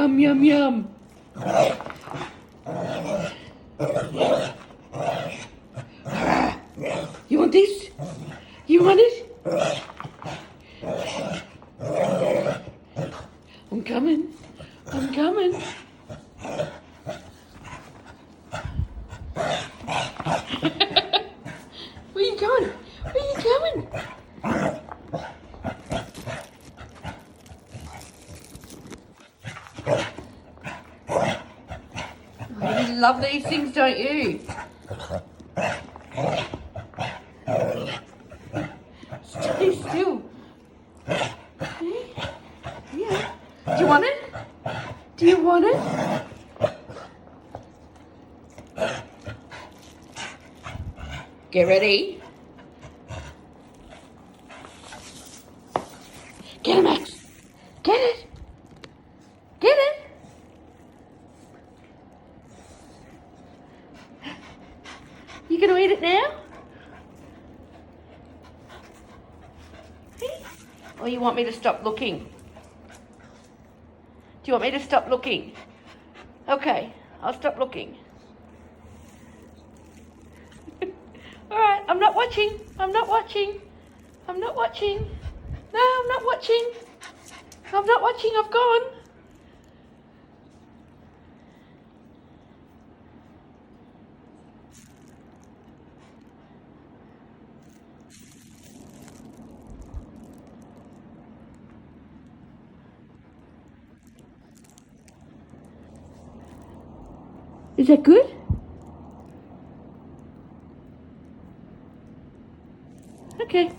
Yum, yum, yum. You want this? You want it? I'm coming. I'm coming. Where you going? Where you going? Oh, you love these things, don't you? Stay still. Yeah. Do you want it? Do you want it? Get ready. Get it, Max. Get it. Get it. You gonna eat it now? Or you want me to stop looking? Do you want me to stop looking? Okay, I'll stop looking. Alright, I'm not watching. I'm not watching. I'm not watching. No, I'm not watching. I'm not watching, I've gone. Is that good? Okay.